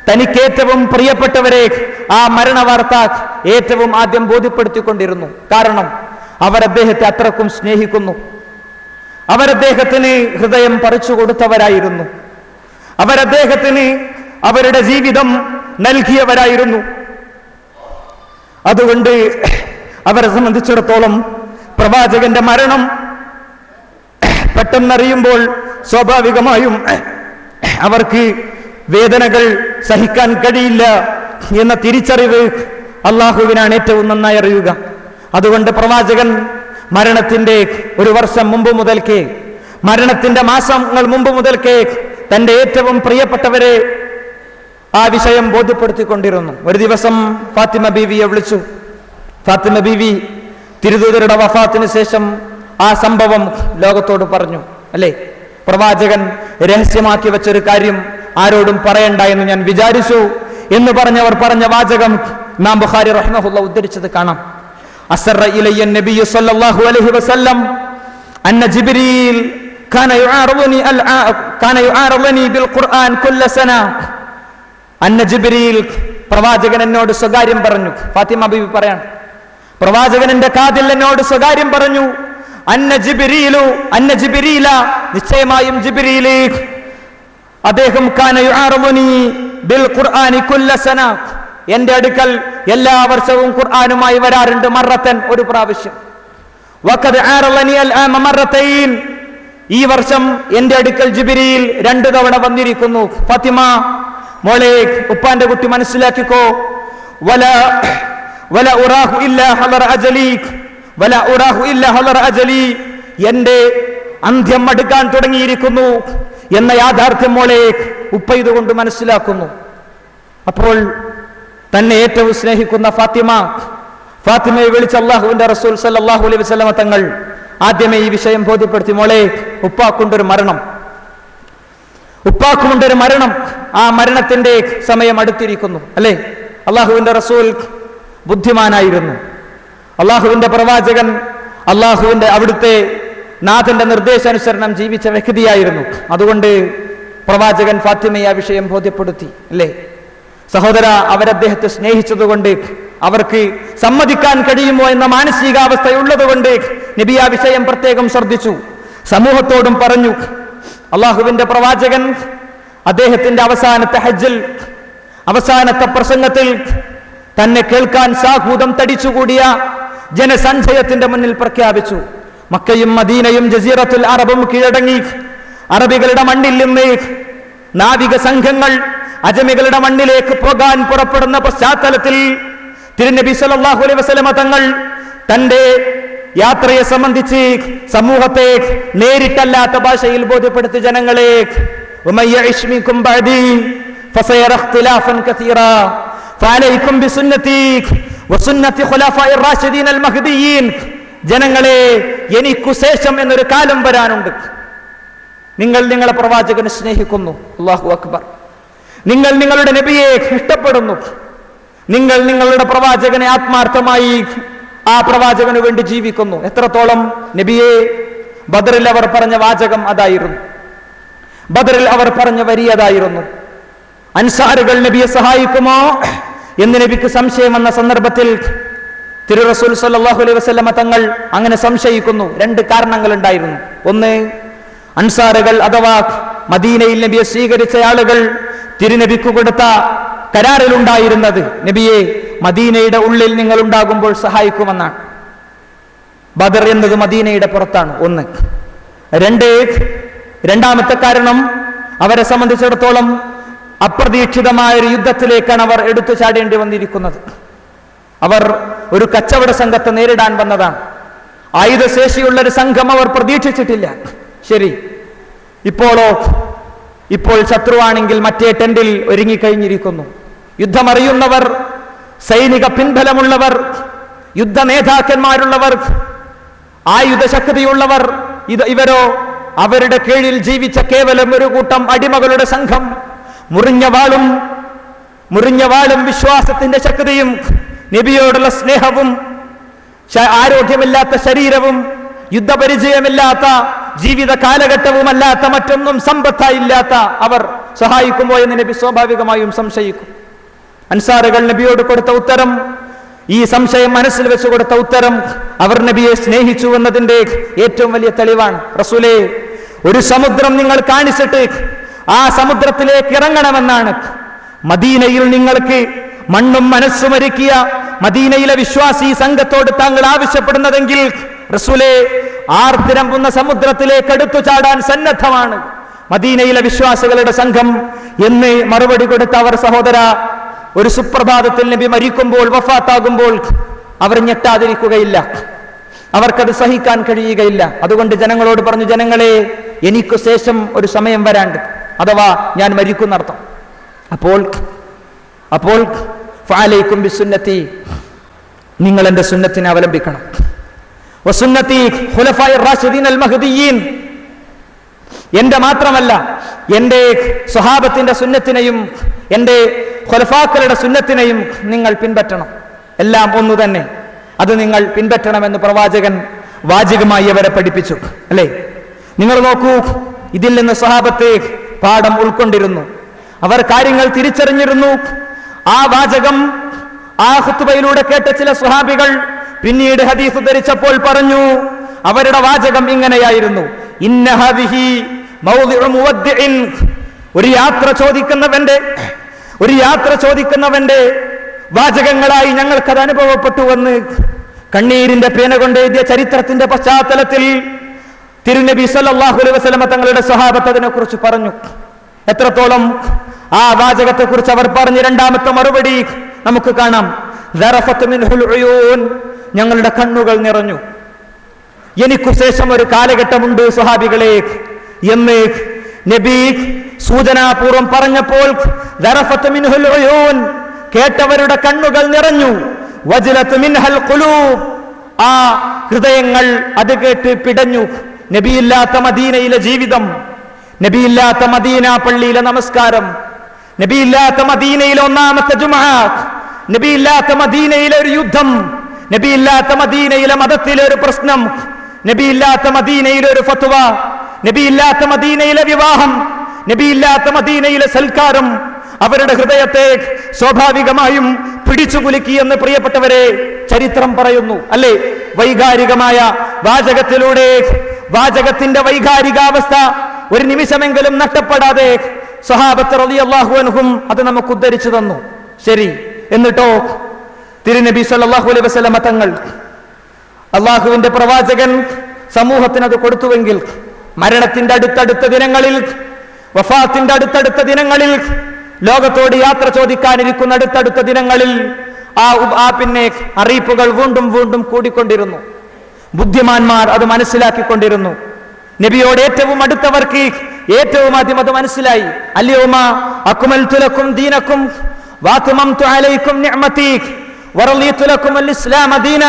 തനിക്ക് ഏറ്റവും പ്രിയപ്പെട്ടവരെ ആ മരണവാർത്ത ഏറ്റവും ആദ്യം ബോധ്യപ്പെടുത്തിക്കൊണ്ടിരുന്നു. കാരണം അവരദ്ദേഹത്തെ അത്രക്കും സ്നേഹിക്കുന്നു. അവരദ്ദേഹത്തിന് ഹൃദയം പറിച്ചു കൊടുത്തവരായിരുന്നു. അവരദ്ദേഹത്തിന് അവരുടെ ജീവിതം നൽകിയവരായിരുന്നു. അതുകൊണ്ട് അവരെ സംബന്ധിച്ചിടത്തോളം പ്രവാചകന്റെ മരണം പെട്ടെന്നറിയുമ്പോൾ സ്വാഭാവികമായും അവർക്ക് വേദനകൾ സഹിക്കാൻ കഴിയില്ല എന്ന തിരിച്ചറിവ് അള്ളാഹുവിനാണ് ഏറ്റവും നന്നായി അറിയുക. അതുകൊണ്ട് പ്രവാചകൻ മരണത്തിന്റെ 1 വർഷം മുമ്പ് മുതൽക്കേ, മരണത്തിന്റെ മാസങ്ങൾ മുമ്പ് മുതൽക്കേ തന്റെ ഏറ്റവും പ്രിയപ്പെട്ടവരെ ആ വിഷയം ബോധ്യപ്പെടുത്തിക്കൊണ്ടിരുന്നു. ഒരു ദിവസം ഫാത്തിമ ബീവിയെ വിളിച്ചു. ഫാത്തിമ ബീവി തിരുദൂതരുടെ വഫാത്തിന് ശേഷം ആ സംഭവം ലോകത്തോട് പറഞ്ഞു. അല്ലേ, പ്രവാചകൻ രഹസ്യമാക്കി വെച്ചൊരു കാര്യം ആരോടും പറയണ്ട എന്ന് ഞാൻ വിചാരിച്ചു എന്ന് പറഞ്ഞവർ പറഞ്ഞ വാചകം ഇമാം ബുഖാരി റഹ്മഹുല്ലാ ഉദ്ധരിച്ചത് കാണാം. അസ്റ ഇലയ്യ നബി സല്ലല്ലാഹു അലൈഹി വസല്ലം അന്ന ജിബ്രീൽ കാന യുആറദനി ബിൽ ഖുർആൻ കുല്ല സന. അന്ന ജിബ്രീൽ, പ്രവാചകൻ എന്നോട് സ്വകാര്യം പറഞ്ഞു. ഫാത്തിമ ബീവി പറയാണ്, പ്രവാചകൻ എന്റെ കാതിൽ എന്നോട് സ്വകാര്യം പറഞ്ഞു. അന്ന ജിബ്രീല, നിശ്ചയമായും ജിബ്രീൽ അദ്ദേഹം കാന യുആറദനി ബിൽ ഖുർആനി കുല്ല സന, എന്റെ അടുക്കൽ എല്ലാ വർഷവും ഖുർആനുമായി വരാറുണ്ട്. മറത്തൻ, ഒരു പ്രാവശ്യം. വഖദ് ആറളനി അൽ ആമ മറത്തൈൻ, ഈ വർഷം എന്റെ അടുക്കൽ ജിബ്രീൽ 2 തവണ വന്നിരിക്കുന്നു. ഫാത്തിമ മോളെ, ഉപ്പാന്റെ കുട്ടി മനസ്സിലാക്കിക്കോ. വല ഉറാഹു ഇല്ലാ ഹളറ അജലി, എന്റെ അന്ത്യം അടുക്കാൻ തുടങ്ങിയിരിക്കുന്നു എന്ന യാഥാർത്ഥ്യം മോളെ ഉപ്പ ഇതുകൊണ്ട് മനസ്സിലാക്കുന്നു. അപ്പോൾ തന്നെ ഏറ്റവും സ്നേഹിക്കുന്ന ഫാത്തിമയെ വിളിച്ച അല്ലാഹുവിന്റെ റസൂൽ സല്ലല്ലാഹു അലൈഹി വസല്ലമ തങ്ങൾ ആദ്യമേ ഈ വിഷയം ബോധ്യപ്പെടുത്തി. മോളെ, ഉപ്പാക്കുണ്ടൊരു മരണം, ആ മരണത്തിന്റെ സമയം അടുത്തിരിക്കുന്നു. അല്ലേ, അള്ളാഹുവിന്റെ റസൂൽ ബുദ്ധിമാനായിരുന്നു. അള്ളാഹുവിന്റെ പ്രവാചകൻ അവിടുത്തെ നാഥന്റെ നിർദ്ദേശാനുസരണം ജീവിച്ച വ്യക്തിയായിരുന്നു. അതുകൊണ്ട് പ്രവാചകൻ ഫാത്തിമയെ ആ വിഷയം ബോധ്യപ്പെടുത്തി. അല്ലേ സഹോദര, അവരദ്ദേഹത്തെ സ്നേഹിച്ചതുകൊണ്ട്, അവർക്ക് സമ്മതിക്കാൻ കഴിയുമോ എന്ന മാനസികാവസ്ഥയുള്ളതുകൊണ്ട് നബി ആ വിഷയം പ്രത്യേകം ശ്രദ്ധിച്ചു. സമൂഹത്തോടും പറഞ്ഞു. അള്ളാഹുവിന്റെ പ്രവാചകൻ അദ്ദേഹത്തിന്റെ അവസാനത്തെ ഹജ്ജിൽ, അവസാനത്തെ പ്രസംഗത്തിൽ തന്നെ കേൾക്കാൻ സാഹൂദം തടിച്ചുകൂടിയ ജനസഞ്ചയത്തിന്റെ മുന്നിൽ പ്രഖ്യാപിച്ചു, മക്കയും മദീനയും ജസീറത്തുൽ അറബും കീഴടങ്ങി അറബികളുടെ മണ്ണിൽ നിന്ന് നാവിക സംഘങ്ങൾ അജമികളുടെ മണ്ണിലേക്ക് പോകാൻ പുറപ്പെടുന്ന പശ്ചാത്തലത്തിൽ തിരുനബി സല്ലല്ലാഹു അലൈഹി വസല്ലമ തങ്ങൾ തന്റെ യാത്രയെ സംബന്ധിച്ച് സമൂഹത്തെ നേരിട്ടല്ലാത്ത ഭാഷയിൽ ബോധ്യപ്പെടുത്തി ജനങ്ങളെ, ജനങ്ങളെ, എനിക്കു ശേഷം എന്നൊരു കാലം വരാനുണ്ട്. നിങ്ങൾ നിങ്ങളെ പ്രവാചകനെ സ്നേഹിക്കുന്നു, അല്ലാഹു അക്ബർ. നിങ്ങൾ നിങ്ങളുടെ നബിയെ ഇഷ്ടപ്പെടുന്നു. നിങ്ങൾ നിങ്ങളുടെ പ്രവാചകനെ ആത്മാർത്ഥമായി ആ പ്രവാചകന് വേണ്ടി ജീവിക്കുന്നു. എത്രത്തോളം നബിയെ ബദറിൽ അവർ പറഞ്ഞ വാചകം അതായിരുന്നു. ബദറിൽ അവർ പറഞ്ഞ വരി അതായിരുന്നു. അൻസാറുകൾ നബിയെ സഹായിക്കുമോ എന്ന് നബിക്ക് സംശയം വന്ന സന്ദർഭത്തിൽ തിരു റസൂൽ സല്ലല്ലാഹു അലൈഹി വസല്ലമ തങ്ങൾ അങ്ങനെ സംശയിക്കുന്നു. 2 കാരണങ്ങൾ ഉണ്ടായിരുന്നു. ഒന്ന്, അൻസാറുകൾ അഥവാ മദീനയിൽ നബിയെ സ്വീകരിച്ച ആളുകൾ തിരുനബിക്ക് കൊടുത്ത കരാറിലുണ്ടായിരുന്നത് നബിയെ മദീനയുടെ ഉള്ളിൽ നിങ്ങൾ ഉണ്ടാകുമ്പോൾ സഹായിക്കുമെന്നാണ്. ബദർ എന്നത് മദീനയുടെ പുറത്താണ്. 1. 2, രണ്ടാമത്തെ കാരണം, അവരെ സംബന്ധിച്ചിടത്തോളം അപ്രതീക്ഷിതമായ ഒരു യുദ്ധത്തിലേക്കാണ് അവർ എടുത്തു ചാടേണ്ടി വന്നിരിക്കുന്നത്. അവർ ഒരു കച്ചവട സംഘത്തെ നേരിടാൻ വന്നതാണ്. ആയുധശേഷിയുള്ളൊരു സംഘം അവർ പ്രതീക്ഷിച്ചിട്ടില്ല. ശരി, ഇപ്പോൾ ശത്രുവാണെങ്കിൽ മറ്റേ ടെന്റിൽ ഒരുങ്ങിക്കഴിഞ്ഞിരിക്കുന്നു. യുദ്ധമറിയുന്നവർ, സൈനിക പിൻബലമുള്ളവർ, യുദ്ധ നേതാക്കന്മാരുള്ളവർ, ആയുധശക്തിയുള്ളവർ. ഇവരോ അവരുടെ കീഴിൽ ജീവിച്ച കേവലം ഒരു കൂട്ടം അടിമകളുടെ സംഘം. മുറിഞ്ഞ വാളും വിശ്വാസത്തിന്റെ ശക്തിയും നബിയോടുള്ള സ്നേഹവും ആരോഗ്യമില്ലാത്ത ശരീരവും യുദ്ധപരിചയമില്ലാത്ത ജീവിത കാലഘട്ടവുമല്ലാത്ത മറ്റൊന്നും സമ്പത്തായില്ലാത്ത അവർ സഹായിക്കുമോ എന്ന് നബി സ്വാഭാവികമായും സംശയിക്കും. അൻസാറുകൾ നബിയോട് കൊടുത്ത ഉത്തരം, ഈ സംശയം മനസ്സിൽ വെച്ച് കൊടുത്ത ഉത്തരം അവർ നബിയെ സ്നേഹിച്ചു എന്നതിന്റെ ഏറ്റവും വലിയ തെളിവാണ്. റസൂലേ, ഒരു സമുദ്രം നിങ്ങൾ കാണിച്ചിട്ട് ആ സമുദ്രത്തിലേക്ക് ഇറങ്ങണമെന്നാണ് മദീനയിൽ നിങ്ങൾക്ക് മണ്ണും മനസ്സുമൊരുക്കിയ മദീനയിലെ വിശ്വാസി സംഘത്തോട് താങ്കൾ ആവശ്യപ്പെടുന്നതെങ്കിൽ റസൂലേ, ആർത്തിരമ്പുന്ന സമുദ്രത്തിലേക്ക് എടുത്തു ചാടാൻ സന്നദ്ധമാണ് മദീനയിലെ വിശ്വാസികളുടെ സംഘം എന്ന് മറുപടി കൊടുത്ത അവർ, സഹോദര, ഒരു സുപ്രഭാതത്തിൽ നബി മരിക്കുമ്പോൾ, വഫാത്താകുമ്പോൾ അവർ ഞെട്ടാതിരിക്കുകയില്ല, അവർക്കത് സഹിക്കാൻ കഴിയുകയില്ല. അതുകൊണ്ട് ജനങ്ങളോട് പറഞ്ഞു, ജനങ്ങളെ, എനിക്കു ശേഷം ഒരു സമയം വരാണ്ട്, അഥവാ ഞാൻ മരിക്കുന്നർത്ഥം. അപ്പോൾ ഫഅലൈക്കും ബിസുന്നതി, നിങ്ങൾ എന്റെ സുന്നത്തിനെ അവലംബിക്കണം. വസുന്നതി ഖുലഫാഇർ റാഷിദീൻ അൽ മഹ്ദിയീൻ, എന്റെ മാത്രമല്ല എന്റെ സ്വഹാബത്തിന്റെ സുന്നത്തിനെയും എന്റെ ഖുലഫാക്കളുടെ സുന്നത്തിനെയും നിങ്ങൾ പിൻപറ്റണം. എല്ലാം ഒന്നു തന്നെ, അത് നിങ്ങൾ പിൻപറ്റണമെന്ന് പ്രവാചകൻ വാചികമായി അവരെ പഠിപ്പിച്ചു. അല്ലേ? നിങ്ങൾ നോക്കൂ, ഇതിൽ നിന്ന് സ്വഹാബത്തെ പാഠം ഉൾക്കൊണ്ടിരുന്നു, അവർ കാര്യങ്ങൾ തിരിച്ചറിഞ്ഞിരുന്നു. ആ വാചകം ആ ഖുത്ബയിലൂടെ കേട്ട ചില സ്വഹാബികൾ പിന്നീട് ഹദീസ് ധരിച്ചപ്പോൾ പറഞ്ഞു, അവരുടെ വാചകം ഇങ്ങനെയായിരുന്നു, ഇന്ന ഹദിഹി മൗദിഉ മുവദ്ദിഇൻ, ഒരു യാത്ര ചോദിക്കുന്നവന്റെ വാചകങ്ങളായി ഞങ്ങൾക്കത് അനുഭവപ്പെട്ടുവെന്ന് കണ്ണീരിന്റെ പേന കൊണ്ട് എഴുതിയ ചരിത്രത്തിന്റെ പശ്ചാത്തലത്തിൽ തിരുനബി സല്ലല്ലാഹു അലൈഹി വസല്ലം തങ്ങളുടെ സ്വഹാബത്ത് അതിനെക്കുറിച്ച് പറഞ്ഞു. എത്രത്തോളം ആ വാചകത്തെക്കുറിച്ച് അവർ പറഞ്ഞ രണ്ടാമത്തെ മറുപടി നമുക്ക് കാണാം. ദറഫത്ത് മിൻഹുൽ ഉയൂൻ, ഞങ്ങളുടെ കണ്ണുകൾ നിറഞ്ഞു. എനിക്കു ശേഷം ഒരു കാലഘട്ടമുണ്ട് സ്വഹാബികളെ എന്ന് നബി സൂചനാപൂർവം പറഞ്ഞപ്പോൾ ദറഫത്ത് മിൻഹുൽ ഉയൂൻ, കേട്ടവരുടെ കണ്ണുകൾ നിറഞ്ഞു. വജ്ലത്ത് മിൻഹൽ ഖുലൂബ്, ആ ഹൃദയങ്ങൾ അത് കേട്ട് പിടഞ്ഞു. നബിയില്ലാത്ത മദീനയിലെ ജീവിതം, നബിയില്ലാത്ത മദീന പള്ളിയിലെ നമസ്കാരം, നബിയില്ലാത്ത മദീനയിലെ ഒന്നാമത്തെ ജുമുഅ, നബിയില്ലാത്ത മദീനയിലെ ഒരു യുദ്ധം, നബിയില്ലാത്ത മദീനയിലെ മതത്തിലെ ഒരു പ്രശ്നം, നബിയില്ലാത്ത മദീനയിലെ ഒരു ഫത്വ, നബിയില്ലാത്ത മദീനയിലെ വിവാഹം, നബിയില്ലാത്ത മദീനയിലെ സൽക്കാരം അവരുടെ ഹൃദയത്തെ സ്വാഭാവികമായും പിടിച്ചു കുലുക്കി എന്ന് പ്രിയപ്പെട്ടവരെ ചരിത്രം പറയുന്നു. അല്ലേ? വൈകാരികമായ വാചകത്തിലൂടെ വാചകത്തിന്റെ വൈകാരികാവസ്ഥ ഒരു നിമിഷമെങ്കിലും നഷ്ടപ്പെടാതെ സ്വഹാബത്ത് റളിയല്ലാഹു അൻഹും അത് നമുക്ക് ഉദ്ധരിച്ചു തന്നു. ശരി, എന്നിട്ടോ തിരുനബി സല്ലല്ലാഹു അലൈഹി വസല്ലം തങ്ങൾ, അള്ളാഹുവിന്റെ പ്രവാചകൻ സമൂഹത്തിന് അത് കൊടുത്തുവെങ്കിൽ മരണത്തിന്റെ അടുത്തടുത്ത ദിനങ്ങളിൽ, വഫാത്തിന്റെ അടുത്തടുത്ത ദിനങ്ങളിൽ, ലോകത്തോട് യാത്ര ചോദിക്കാനിരിക്കുന്ന അടുത്തടുത്ത ദിനങ്ങളിൽ പിന്നെ അറിയിപ്പുകൾ വീണ്ടും വീണ്ടും കൂടിക്കൊണ്ടിരുന്നു. ബുദ്ധിമാന്മാർ അത് മനസ്സിലാക്കിക്കൊണ്ടിരുന്നു. നബിയോട് ഏറ്റവും അടുത്തവർക്ക് ഏറ്റവും ആദ്യം അത് മനസ്സിലായി. അൽയൗമ അക്മൽതു ലക്കും ദീനക്കും വഅത്മംതു അലൈക്കും നിഅമതി വറളിതു ലക്കും അൽ ഇസ്ലാമ ദീന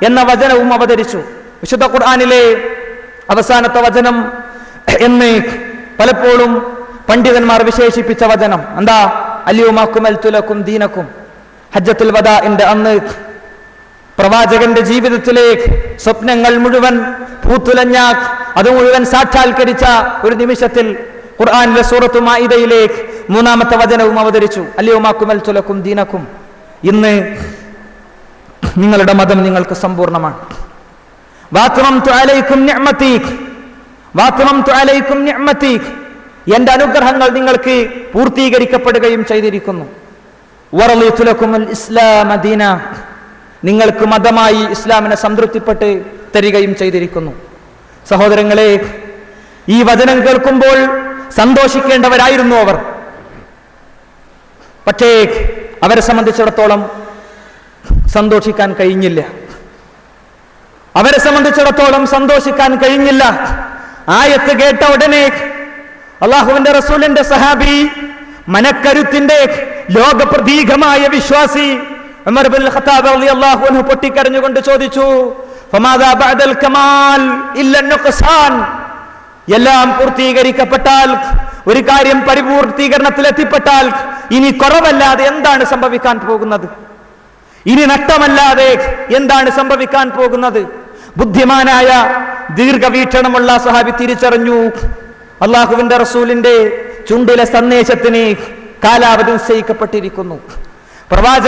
എന്ന വചനവും അവതരിച്ചു. വിശുദ്ധ ഖുർആനിലെ അവസാനത്തെ വചനം എന്ന് പലപ്പോഴും പണ്ഡിതന്മാർ വിശേഷിപ്പിച്ച വചനം എന്താ? അൽയൗമ അക്മൽതു ലക്കും ദീനക്കും. ഹജ്ജത്തുൽ വദാഇന്റെ അന്ന് പ്രവാചകന്റെ ജീവിതത്തിലേക്ക് സ്വപ്നങ്ങൾ മുഴുവൻ പൂത്തുലഞ്ഞ, അത് മുഴുവൻ സാക്ഷാത്കരിച്ച ഒരു നിമിഷത്തിൽ ഖുർആനിലെ സൂറത്തു മാഇദയിലേക്ക് 3-ാമത്തെ വചനവും അവതരിച്ചു. അൽയൗമ അക്മൽതു ലക്കും ദീനക്കും, ഇന്ന് നിങ്ങളുടെ മതം നിങ്ങൾക്ക് സമ്പൂർണ്ണമാണ്. വഅത്മംതു അലൈക്കും നിഅമതി, വഅത്മംതു അലൈക്കും നിഅമതി, എന്റെ അനുഗ്രഹങ്ങൾ നിങ്ങൾക്ക് പൂർത്തീകരിക്കപ്പെടുകയും ചെയ്തിരിക്കുന്നു. വറളിതു ലക്കും അൽ ഇസ്ലാമ ദീന, നിങ്ങൾക്ക് മതമായി ഇസ്ലാമിനെ സംതൃപ്തിപ്പെട്ട് തരികയും ചെയ്തിരിക്കുന്നു. സഹോദരങ്ങളെ, ഈ വചനം കേൾക്കുമ്പോൾ സന്തോഷിക്കേണ്ടവരായിരുന്നു അവർ. പക്ഷേ അവരെ സംബന്ധിച്ചിടത്തോളം സന്തോഷിക്കാൻ കഴിഞ്ഞില്ല. അവരെ സംബന്ധിച്ചിടത്തോളം സന്തോഷിക്കാൻ കഴിഞ്ഞില്ല. ആയത്ത് കേട്ട ഉടനെ അള്ളാഹുവിന്റെ റസൂലിന്റെ സഹാബി, മനക്കരുത്തിന്റെ ലോകപ്രതീകമായ വിശ്വാസി ഉമർ ഇബ്നുൽ ഖത്താബ് റളിയല്ലാഹു അൻഹു പൊട്ടിക്കരഞ്ഞുകൊണ്ട് ചോദിച്ചു, ഫമാദാ ബഅദൽ കമാൽ ഇല്ല നുഖ്സാൻ, എല്ലാം പൂർത്തീകരിക്കപ്പെട്ടാൽ, ഒരു കാര്യം പരിപൂർത്തീകരണത്തിൽ എത്തിപ്പെട്ടാൽ ഇനി കുറവല്ലാതെ എന്താണ് സംഭവിക്കാൻ പോകുന്നത്? ഇനി നഷ്ടമല്ലാതെ എന്താണ് സംഭവിക്കാൻ പോകുന്നത്? ബുദ്ധിമാനായ ദീർഘവീക്ഷണമുള്ള സഹാബി തിരിച്ചറിഞ്ഞു, അള്ളാഹുവിന്റെ റസൂലിന്റെ ചുണ്ടിലെ സന്ദേശത്തിന് കാലാവധി നിശ്ചയിക്കപ്പെട്ടിരിക്കുന്നു.